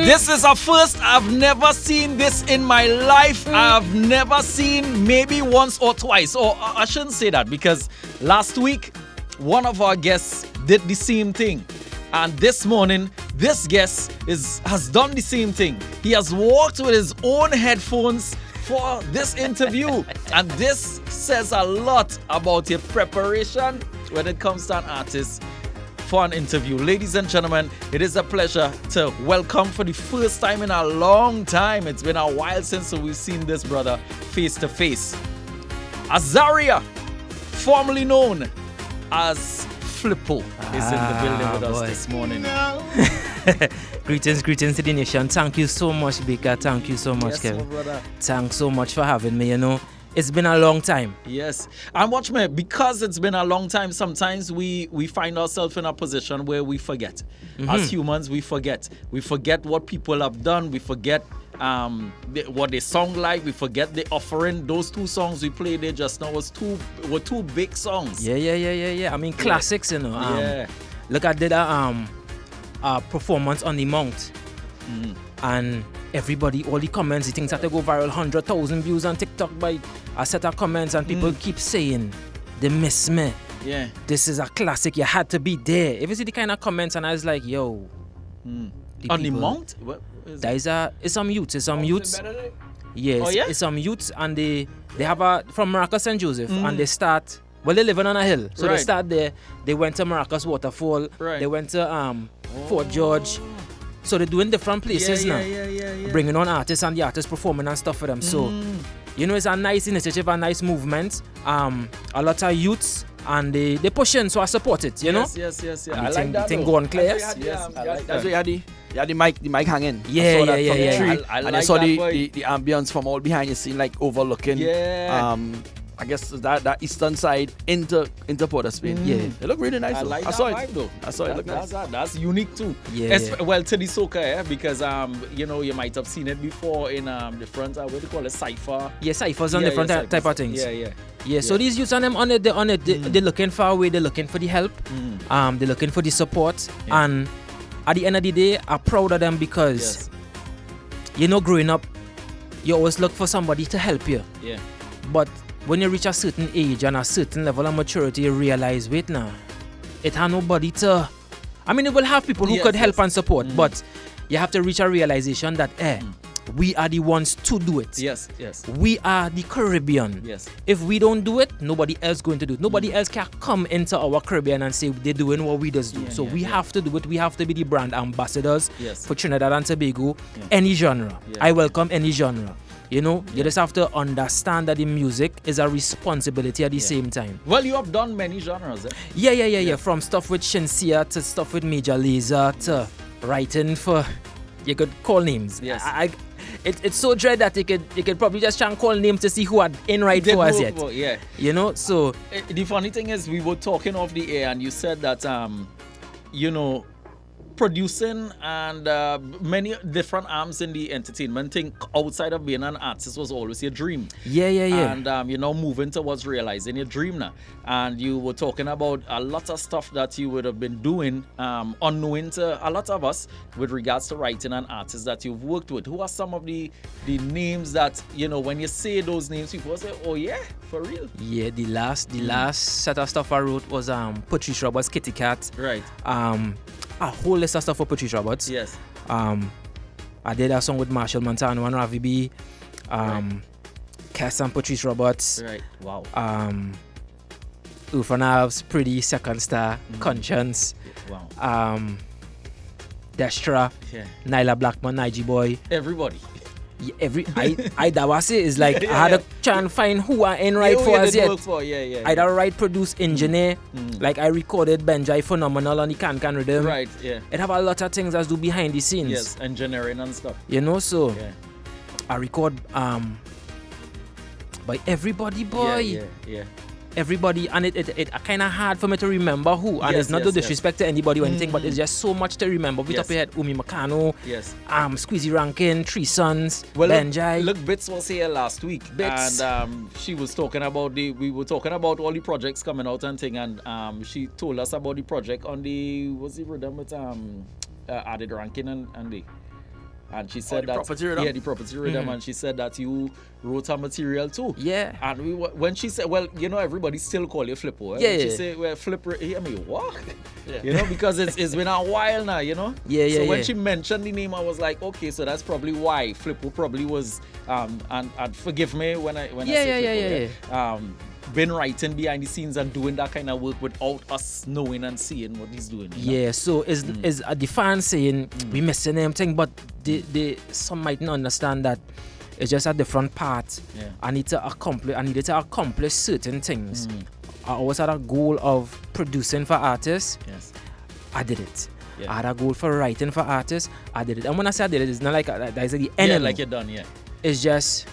This is a first. I've never seen this in my life. I've never seen maybe once or twice. Or I shouldn't say that because last week, one of our guests did the same thing. And this morning, this guest has done the same thing. He has walked with his own headphones for this interview. And this says a lot about your preparation when it comes to an artist for an interview. Ladies and gentlemen, it is a pleasure to welcome for the first time in a long time. It's been a while since we've seen this brother face to face. Azaryah, formerly known as Flippo, is in the building with us this morning. Greetings to the nation. Thank you so much, Baker. Thank you so much, Kevin. Thanks so much for having me. You know, it's been a long time. Yes. And watch me, because it's been a long time, sometimes we find ourselves in a position where we forget. As humans, we forget. We forget what people have done. We forget what they sound like. We forget the offering. Those two songs we played there just now were two big songs. Yeah. I mean, classics, you know. Look, I did a performance on the Mount. And everybody, all the comments, the things that they go viral, 100,000 views on TikTok by a set of comments, and people keep saying, they miss me. Yeah. This is a classic, you had to be there. If you see the kind of comments, and I was like, yo. On the Mount? What is it's some youths. Yes, it's some youths, and they have from Maracas St. Joseph, and they start, well, they're living on a hill. So they start there, they went to Maracas Waterfall, they went to Fort George. So they're doing different places now, bringing on artists and the artists performing and stuff for them. So, you know, it's a nice initiative, a nice movement. A lot of youths, and they push in, so I support it, you know? Yes. I like that. The thing go on clear. That's what you had the mic hanging. Yeah. And I saw the ambience from all behind the scene, like overlooking. I guess that eastern side into Port of Spain. Yeah. It looked really nice. I saw that it. vibe, though. I saw it. That's unique too. Well, to the soca, because you know, you might have seen it before in the front. What do you call it? Cypher. Yeah, ciphers and different type of things. Yeah. So these youths on them on it. They're looking for a way. They're looking for the help. They're looking for the support. And at the end of the day, I'm proud of them because you know, growing up, you always look for somebody to help you. Yeah. But when you reach a certain age and a certain level of maturity, you realize, wait now, it has nobody to. I mean, it will have people who could help and support, but you have to reach a realization that, we are the ones to do it. Yes. We are the Caribbean. Yes. If we don't do it, nobody else going to do it. Nobody else can come into our Caribbean and say they're doing what we just do. So we have to do it. We have to be the brand ambassadors for Trinidad and Tobago, any genre. I welcome any genre. You know, you just have to understand that the music is a responsibility at the same time. Well, you have done many genres, eh? Yeah. From stuff with Shinsia to stuff with Major Lazer to writing for, you could call names. Yes. It's so dread that you could probably just try and call names to see who had in right for us yet. Yeah. You know, so. The funny thing is, we were talking off the air and you said that, you know, producing and many different arms in the entertainment thing outside of being an artist was always your dream. Yeah. And you know, moving towards realizing your dream now. And you were talking about a lot of stuff that you would have been doing unknowing to a lot of us with regards to writing and artists that you've worked with. Who are some of the names that, you know, when you say those names, people say, oh yeah, for real? Yeah, the last set of stuff I wrote was Patrice Roberts' Kitty Cat. Right. A whole list of stuff for Patrice Roberts. Yes. I did a song with Marshall Montano and Ravi B. Cass and Patrice Roberts. Right. Wow. Ufanav's Pretty, Second Star, Conscience. Wow. Destra. Yeah. Nyla Blackman, Nige Boy. Everybody. That was it. It's like I had to try and find who I ain't right for us yet. I had to write, produce, engineer. Like I recorded Benjai Phenomenal on the Can rhythm. Right, yeah. It have a lot of things that do behind the scenes. Yes, engineering and stuff. You know, so I record by everybody, boy. Yeah. Everybody, and it kind of hard for me to remember who, and it's not no disrespect to anybody or anything, but it's just so much to remember. We top of your head, Umi Makano, Squeezy Rankin, Three Sons, Benjai. Look, Bits was here last week, and she was talking about we were talking about all the projects coming out and thing, and she told us about the project on the, what's the rhythm with Added Rankin and the and she said the that property rhythm? the property rhythm, and she said that you wrote her material too. Yeah. And when she said, well, everybody still call you Flippo. Yeah. She said, well, Flipper, what? Yeah. Because it's been a while now, Yeah. So when she mentioned the name, I was like, okay, so that's probably why Flippo probably was, and forgive me when I say Flippo, been writing behind the scenes and doing that kind of work without us knowing and seeing what he's doing. So is the fans saying we missing everything, but they some might not understand that it's just a different part. I needed to accomplish certain things. I always had a goal of producing for artists. Yes. I did it. I had a goal for writing for artists. I did it. And when I say I did it, it's not like that's the end. Yeah, like you're done. Yeah. It's just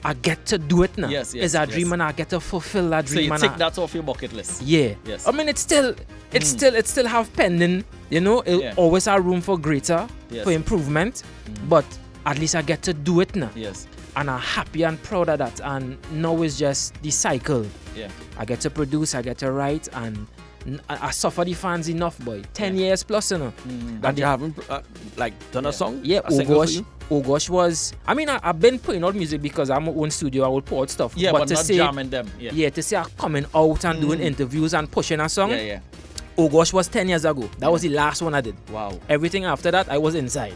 I get to do it now. Yes. It's a dream, and I get to fulfill that dream. So you take that off your bucket list. Yeah. Yes. I mean, it's still have pending. It always have room for greater, for improvement. But at least I get to do it now. Yes. And I'm happy and proud of that. And now it's just the cycle. Yeah. I get to produce, I get to write, and I suffer the fans enough, boy. 10 years plus, And you haven't done a song? Yeah, Oh gosh was. I mean, I've been putting out music because I'm my own studio. I will put out stuff. Yeah, but to not say, jamming them. Yeah, to say I'm coming out and doing interviews and pushing a song. Yeah. Oh gosh was 10 years ago. That was the last one I did. Wow. Everything after that, I was inside.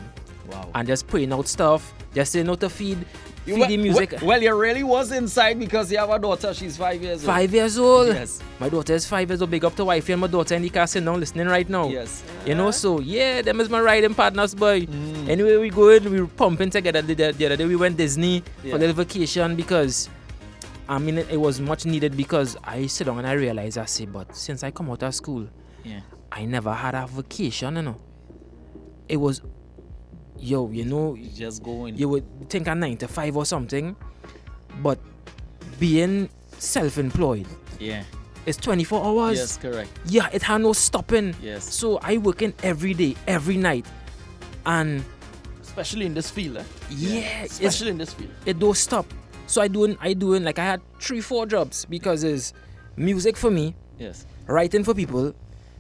Wow. And just putting out stuff, just saying how to feed the music. Well, you really was inside because you have a daughter. She's 5 years old. 5 years old. Yes. My daughter is 5 years old. Big up to wifey and my daughter in the car sitting down listening right now. Yes. So them is my riding partners, boy. Anyway, we going, we were pumping together. The other day we went Disney for a little vacation because, I mean, it was much needed because I sit down and I realized, I say, but since I come out of school, I never had a vacation, It was, just going. You would think a 9 to 5 or something, but being self-employed, it's 24 hours. Yes, correct. Yeah, it had no stopping. Yes. So I working every day, every night, and especially in this field, especially in this field, it don't stop. So I doing like I had 3-4 jobs because it's music for me, writing for people,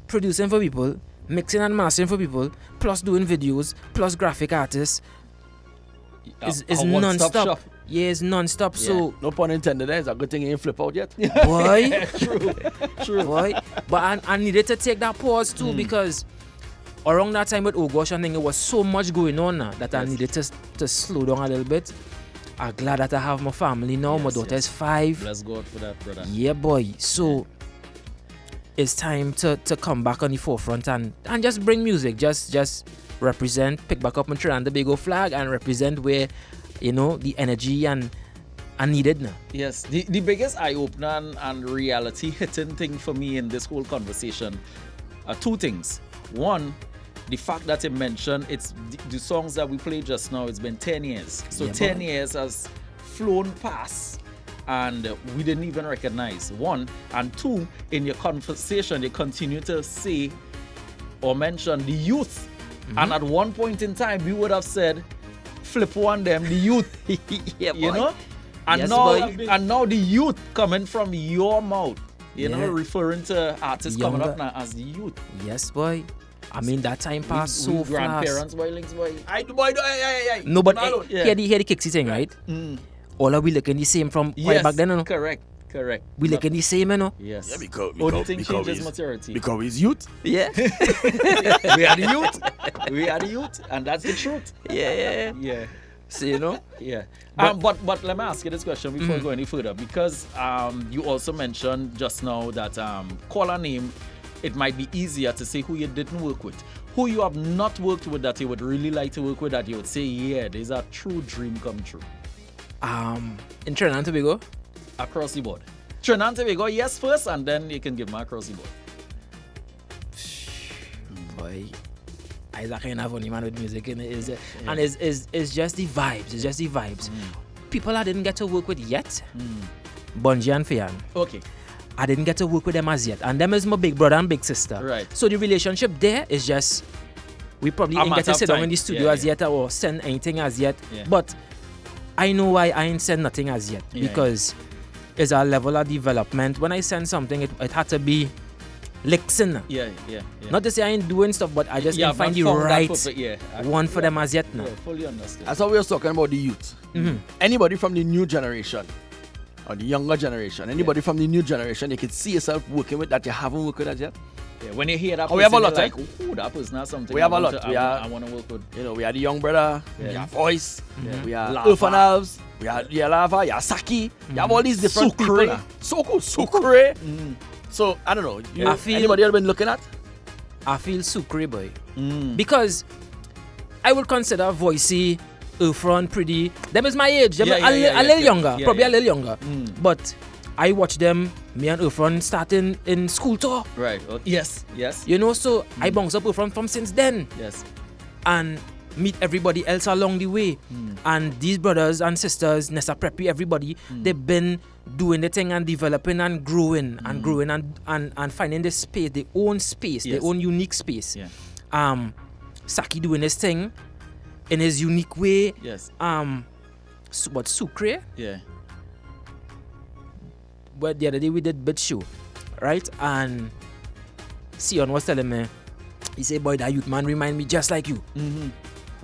producing for people, mixing and mastering for people, plus doing videos, plus graphic artists. It's non-stop. Yeah, it's non-stop. Yeah. So no pun intended. It's a good thing you ain't flip out yet. Boy, true. Boy, but I needed to take that pause too because around that time with Oh Gosh, I think it was so much going on that I needed to slow down a little bit. I'm glad that I have my family now. My daughter is 5. Bless God for that, brother. Yeah, boy. So it's time to come back on the forefront and just bring music. Just represent, pick back up my Trinidad and Tobago flag and represent where, the energy and needed now. Yes. The biggest eye-opener and reality hitting thing for me in this whole conversation are 2 things. One, the fact that you mentioned it's the songs that we played just now, it's been 10 years. So 10 years has flown past and we didn't even recognize. 1. And 2, in your conversation, you continue to say or mention the youth. And at one point in time, we would have said, flip one them, the youth. And now the youth coming from your mouth, referring to artists coming up now as the youth. Yes, boy. I mean, that time passed so fast. Grandparents, boy, Linx, boy. No, but here the kicksy thing, right? All are we looking the same from way back then, Correct. We looking the same, Yes. Yeah, because changes maturity. Because he's youth. Yeah. We are the youth, and that's the truth. Yeah. So Yeah. But let me ask you this question before we go any further, because you also mentioned just now that call a name. It might be easier to say who you didn't work with, who you have not worked with that you would really like to work with, that you would say, yeah, there's a true dream come true. In Trinidad and Tobago. Across the board. Trinidad and Tobago, yes first, and then you can give me across the board. Boy, Isaac ain't have funny man with music, and it's just the vibes. It's just the vibes. People I didn't get to work with yet. Bungie and Fian. Okay. I didn't get to work with them as yet, and them is my big brother and big sister. Right. So the relationship there is just we probably ain't get to sit down in the studio as yet or send anything as yet. Yeah. But I know why I ain't send nothing as yet because it's a level of development. When I send something, it had to be Lixin. Yeah. Not to say I ain't doing stuff, but I just didn't find the right one for them as yet now. Yeah, fully understood. That's how we were talking about the youth. Anybody from the new generation or the younger generation, anybody from the new generation, you can see yourself working with that you haven't worked with as yet. Yeah, when you hear that, we have a lot, like, oh, that person has something. We have a lot. I want to work with. You know, we are the young brother, we are voice, we are Lava. Urfanals, we are Lava, you are Saki, you have all these different people. So cool, Sucre. So, I don't know, anybody else been looking at? I feel Sucre, boy. Because I would consider Voicey, Urfran, Pretty. Them is my age. Them a little younger. Probably a little younger. But I watch them, me and Urfran starting in school tour. Right. Yes. You know, so I bounce up Urfran from since then. Yes. And meet everybody else along the way. And these brothers and sisters, Nessa Preppy, everybody, they've been doing the thing and developing and growing and finding the space, their own space, their own unique space. Yeah. Saki doing his thing in his unique way. Yes. What, Sucre? Yeah. But the other day we did bit show, right? And Sion was telling me, he said, boy, that youth man remind me just like you.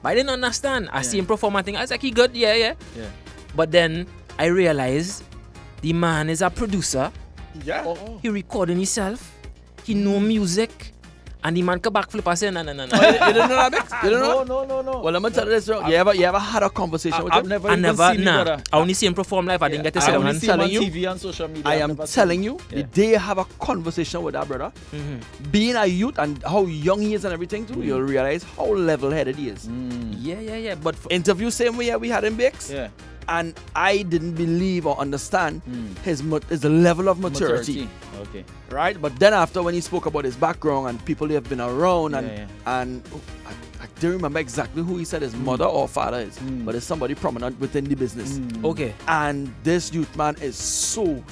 But I didn't understand. I see him perform and think, I was like, he good, yeah. But then I realized the man is a producer. Yeah. He recording himself. He know music. And the man come back flip and say, no. You didn't know that, Mix? You didn't know? No. Well, let me tell you this. You ever had a conversation with him? I only see him perform live. I didn't get to sit down. I'm telling you, TV and social media. I am telling you, the day you have a conversation with that brother, being a youth and how young he is and everything too, you'll realize how level-headed he is. Yeah. But interview same way we had in Bix. Yeah. And I didn't believe or understand his level of maturity. Okay. Right? But then after when he spoke about his background and people he have been around and I don't remember exactly who he said his mother or father is, but it's somebody prominent within the business. Okay. And this youth man is so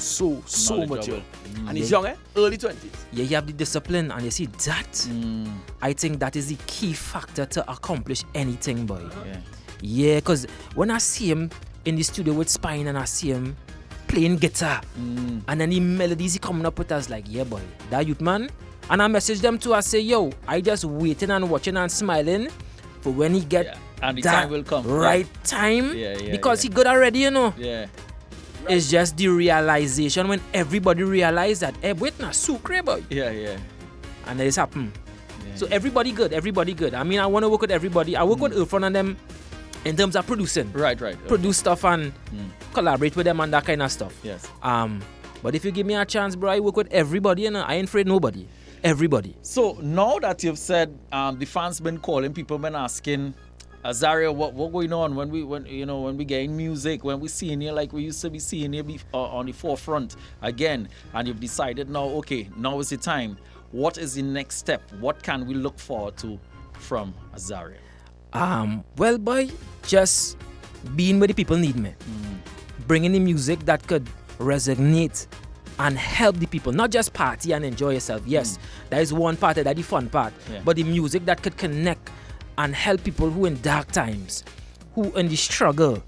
mature. And he's young, early 20s. Yeah, you have the discipline, and you see that. I think that is the key factor to accomplish anything, boy. Yeah, because when I see him in the studio with Spine and I see him playing guitar and then the melodies he coming up with, us like, yeah, boy, that youth man. And I message them too. I say, yo, I just waiting and watching and smiling for when he get and the time will come. Right time. Because he good already, you know. Yeah. It's just the realization when everybody realize that, hey, wait, now, Sucre, boy. Yeah. And it's happened. So everybody good. I mean, I want to work with everybody. I work with Irfan and them in terms of producing. Right. Produce stuff and collaborate with them and that kind of stuff. Yes. But if you give me a chance, bro, I work with everybody and I ain't afraid nobody. Everybody. So now that you've said the fans been calling, people been asking, Azaryah, what going on when we getting music, when we seeing you like we used to be seeing you on the forefront again, and you've decided now, okay, now is the time. What is the next step? What can we look forward to from Azaryah? Well, boy, just being where the people need me. Bringing the music that could resonate and help the people, not just party and enjoy yourself. Yes, that is one part, that's the fun part. But the music that could connect and help people who in dark times, who in the struggle,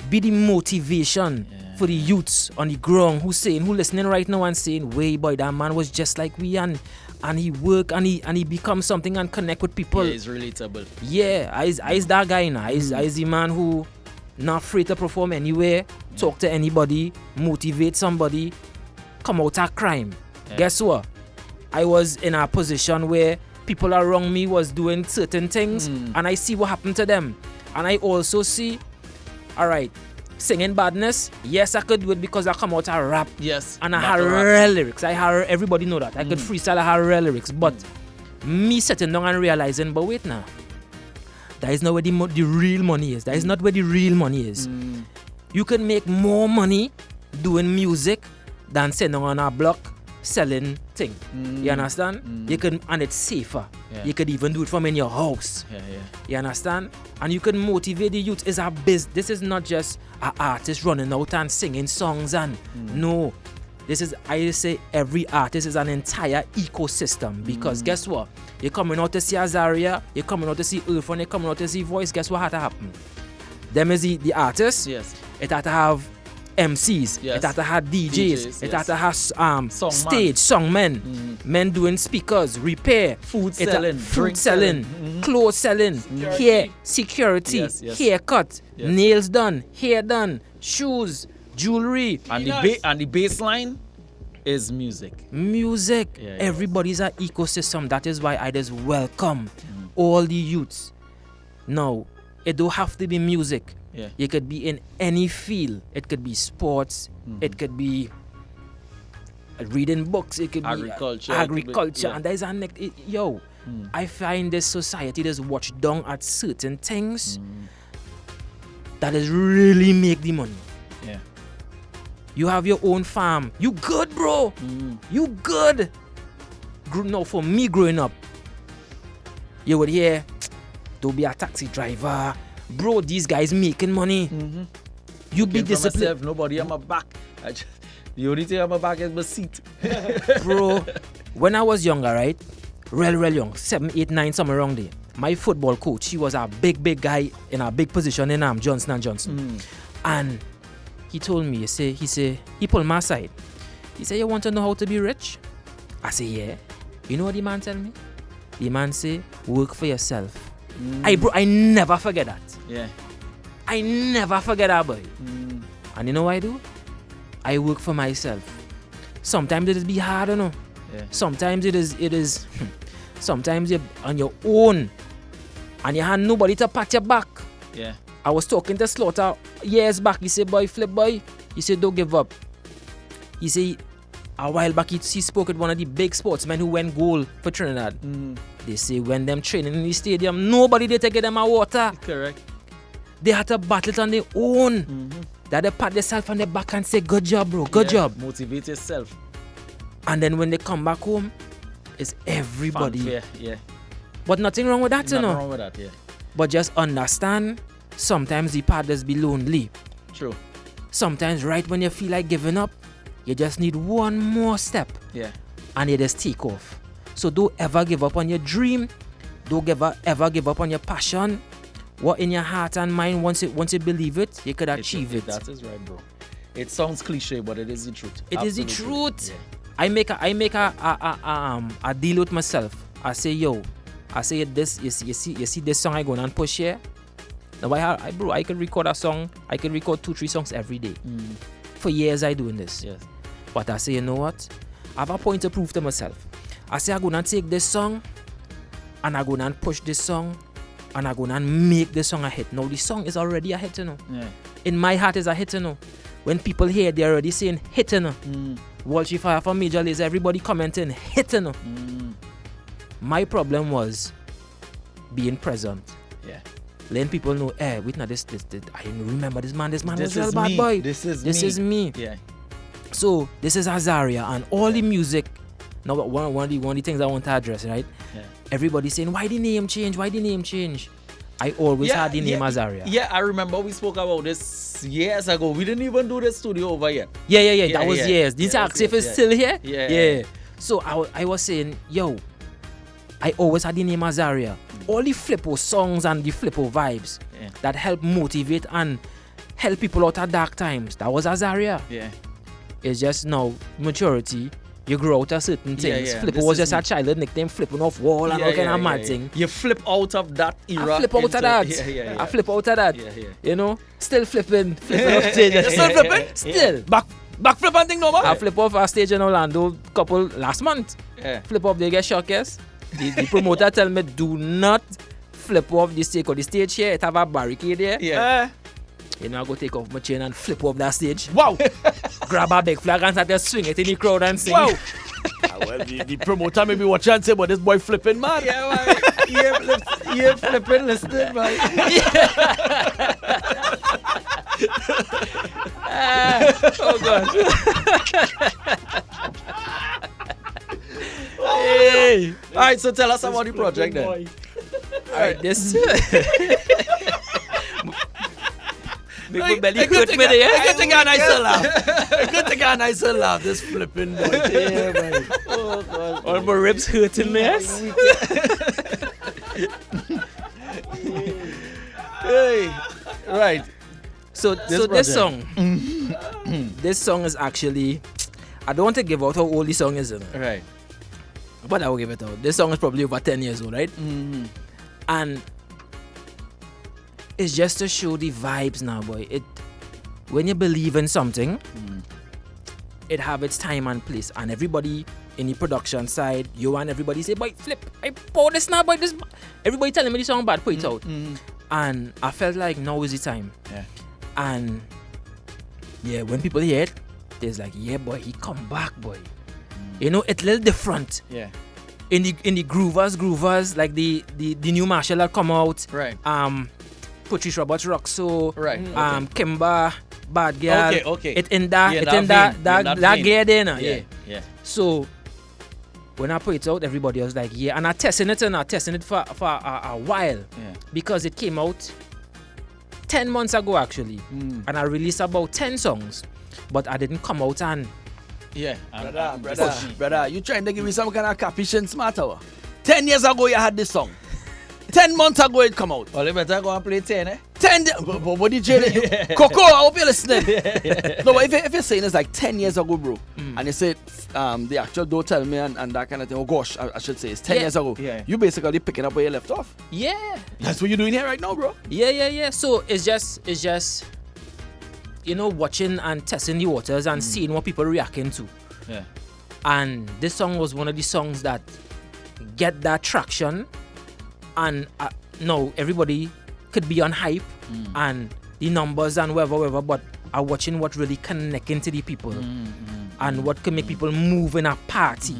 be the motivation for the youths on the ground who listening right now and saying, "Way boy, that man was just like we and he work and he become something and connect with people." Yeah, he's relatable. Yeah, I that guy now. I the man who not afraid to perform anywhere, talk to anybody, motivate somebody, come out of crime. Guess what? I was in a position where people around me was doing certain things and I see what happened to them. And I also see, all right, singing badness, yes, I could do it because I come out and rap. Yes. And I had real lyrics. Everybody know that. I could freestyle, I had real lyrics. But me sitting down and realizing, but wait now, that is not where the real money is. That is not where the real money is. You can make more money doing music than sitting on a block selling thing. You understand? You can, and it's safer. You could even do it from in your house. You understand? And you can motivate the youth. It's a business. This is not just an artist running out and singing songs and no. This is, I say, every artist is an entire ecosystem because guess what? You're coming out to see Azaryah, you're coming out to see Irfan, you're coming out to see Voice. Guess what had to happen? Them is the artist. Yes. It had to have MCs. Yes. It had to have DJs. It had to have stage songmen, men doing speakers, repair, food selling, food selling, clothes selling, hair security, haircut, nails done, hair done, shoes, jewelry, and the baseline is music. Everybody's an ecosystem. That is why I just welcome all the youths. Now, it don't have to be music. You could be in any field. It could be sports. It could be reading books. It could be agriculture. And there's I find this society just watch down at certain things that is really make the money. Yeah. You have your own farm. You good, bro. You good. No, for me growing up, you would hear, don't be a taxi driver. Bro, these guys making money. You be disciplined. Nobody on my back. The only thing on my back is my seat. Bro, when I was younger, right? Real young, 7, 8, 9, somewhere around there. My football coach, he was a big guy in a big position in Johnson & Johnson. And he told me, he pulled my aside. He said, you want to know how to be rich? I say, yeah. You know what the man tell me? The man say, work for yourself. I never forget that. Yeah. I never forget that, boy. And you know what I do? I work for myself. Sometimes it is be hard, you know. Yeah. Sometimes it is sometimes you're on your own and you have nobody to pat your back. Yeah. I was talking to Slaughter years back. He said, boy, flip boy. He said, don't give up. He said, a while back he spoke with one of the big sportsmen who went gold for Trinidad. They say when them training in the stadium, nobody they take them a water. Correct. They had to battle it on their own. They had to pat themselves on their back and say, good job, bro, good job. Motivate yourself. And then when they come back home, it's everybody. Fanfare, yeah. But nothing wrong with that, you know. Nothing wrong with that, yeah. But just understand, sometimes the partners be lonely. True. Sometimes right when you feel like giving up, you just need one more step. Yeah. And you just take off. So don't ever give up on your dream. Don't ever give up on your passion. What in your heart and mind, once you believe it, you could achieve it. That is right, bro. It sounds cliche, but it is the truth. It is the truth. Yeah. I make a deal with myself. I say, this, you see this song I go and push here? Now I can record a song. I can record 2-3 songs every day. For years I doing this. Yes. But I say, you know what? I have a point to prove to myself. I say I'm gonna take this song and I'm gonna push this song and I'm gonna make this song a hit. Now the song is already a hit, you know. Yeah. In my heart is a hit, you know. When people hear, they're already saying hit, you know. Walshy Fire for Major Lazer, everybody commenting hit, you know. My problem was being present. Yeah. Letting people know, wait, this, I remember this man was real bad boy. This is me. Yeah. So this is Azaryah and all the music. Now one of the things I want to address, right? Yeah. Everybody saying, why the name change? I always had the name Azaryah. Yeah, I remember we spoke about this years ago. We didn't even do the studio over yet. Yeah. That was years. Did you ask if it's still here? Yeah. So I was saying, I always had the name Azaryah. All the flippo songs and the flippo vibes that help motivate and help people out at dark times. That was Azaryah. Yeah. It's just now maturity. You grow out of certain things. Flippo was just a childhood nickname, flipping off wall and all kind of mad thing. You flip out of that era. I flip out of that. Yeah. I flip out of that. Yeah. You know, still flipping off stage. Still flipping? Still. Back flip and thing no more. I flip off a stage in Orlando couple last month. Yeah. Flip off, they get shocked, yes. The promoter tell me, do not flip off the stage, because the stage here, it have a barricade there. Yeah. You know, I go take off my chain and flip off that stage. Wow. Grab a big flag and start to swing it in the crowd and sing. Wow. Well, the promoter maybe watch and say, but this boy flipping mad. Yeah, man. Yeah, flipping, listening, man. Oh, God. Hey. All right, so tell us about the project then. All right, this... I could take a nicer laugh. This flipping boy. Yeah, man. Oh, God. All my ribs hurting me. Hey. Right. So this song, this song is actually, I don't want to give out how old the song is, you know? Right. But I will give it out. This song is probably over 10 years old, right? And it's just to show the vibes now, boy. When you believe in something, it have its time and place. And everybody in the production side, you and everybody say, boy, flip, I pour this now, boy. This. Everybody telling me the song bad, put it out. And I felt like now is the time. Yeah. And yeah, when people hear it, there's like, yeah, boy, he come back, boy. You know, it's a little different. Yeah. In the groovers, like the new Marshall that come out. Right. Patrice Roberts Roxo. Right. Kimba, Bad Girl. Okay. It in that gear there now. Yeah. So when I put it out, everybody was like, yeah. And I testing it for a while. Yeah. Because it came out 10 months ago actually. And I released about 10 songs. But I didn't come out and yeah. Brother, you trying to give me some kind of capuchin smart hour? 10 years ago you had this song. 10 months ago it come out. Well, you better go and play 10, eh? 10 but what did you Coco, I hope you're listening. No, but if you're saying it's like 10 years ago, bro, and you said the actual don't tell me and that kind of thing, oh gosh, I should say it's 10 years ago. Yeah. You basically picking up where you left off. yeah. That's what you're doing here right now, bro. Yeah. So it's just you know, watching and testing the waters and seeing what people reacting to. Yeah. And this song was one of the songs that get that traction, and now everybody could be on hype and the numbers and whatever, but are watching what really connecting to the people and what can make people move in a party.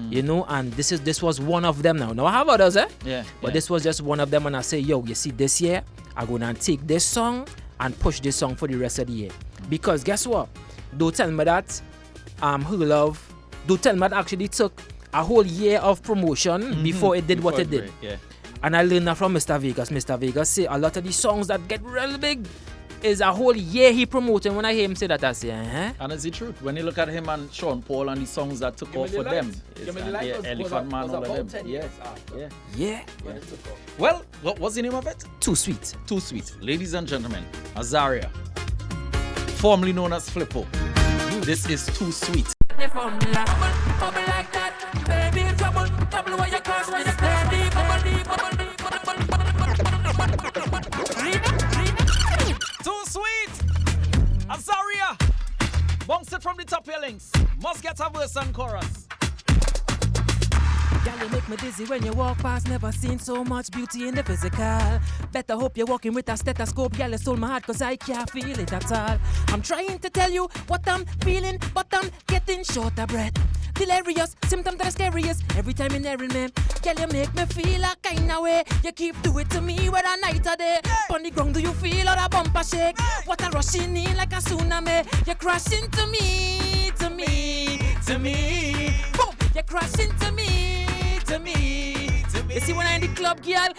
You know, and this was one of them now. Now I have others, Yeah. But this was just one of them, and I say, yo, you see, this year I'm gonna take this song and push this song for the rest of the year. Because guess what? Don't tell me that Her Love, don't tell me that actually took a whole year of promotion before it did what it did. Yeah. And I learned that from Mr. Vegas. Mr. Vegas say a lot of the songs that get real big is a whole year he promoting. When I hear him say that, I say, And it's the truth. When you look at him and Sean Paul and the songs that took off for them, Elephant Man, all of them. Yeah. Well, what was the name of it? Too Sweet. Too Sweet. Ladies and gentlemen, Azaryah, formerly known as Flippo. This is Too Sweet. Too Sweet! Azaryah! Bounce it from the top here, Linx. Must get a verse and chorus. Girl, you make me dizzy when you walk past. Never seen so much beauty in the physical. Better hope you're walking with a stethoscope. Girl, you stole my heart cause I can't feel it at all. I'm trying to tell you what I'm feeling, but I'm getting short of breath. Delirious, symptoms that are scariest. Every time you're nearing me, girl, you make me feel a kind of way. You keep doing it to me whether night or day. On the ground, do you feel all the bumper shake? What a rushing in like a tsunami. You're crashing to me, to me, to me. Boom! You're crashing to me, to me, to me. You see when I'm in the club, girl,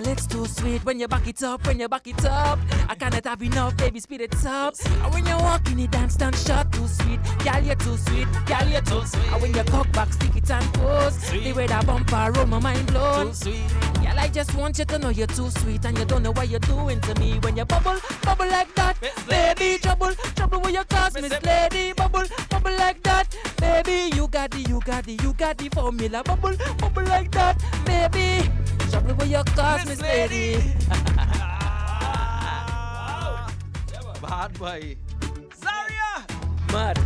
it's too sweet when you back it up, when you back it up. I cannot have enough, baby, speed it up. And when you walk in the dance, stand shot, too sweet. Girl, you're too sweet, girl, you're too sweet. And when you cock back, stick it and pose. The way that bumper roll, my mind blown. Too sweet. Girl, I just want you to know you're too sweet, and you don't know what you're doing to me. When you bubble, bubble like that, baby, trouble, trouble with your cause, Miss Lady. Bubble, bubble like that, baby, you got the formula. Bubble, bubble like that, baby, trouble with your cause, Miss Lady. Bad boy. Azaryah! Mad.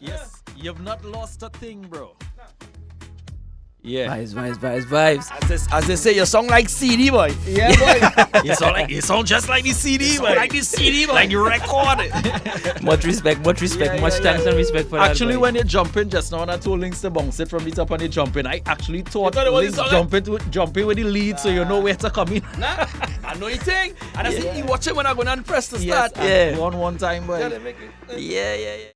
Yes, you've not lost a thing, bro. Yeah. Vibes. As they say, your song like CD, boy. Yeah, boy. You sound just like the CD, boy. Like the CD, boy. Like you record it. Much respect, much thanks and respect for that. Actually, boy. when you're jumping just now, and I told Linx to bounce it from the top and you're jumping, I actually thought it was Linx jumping with the lead so you know where to come in. Nah, I know your thing. And I see you watch it when I go and press the start. Yes, one time, boy. Yeah.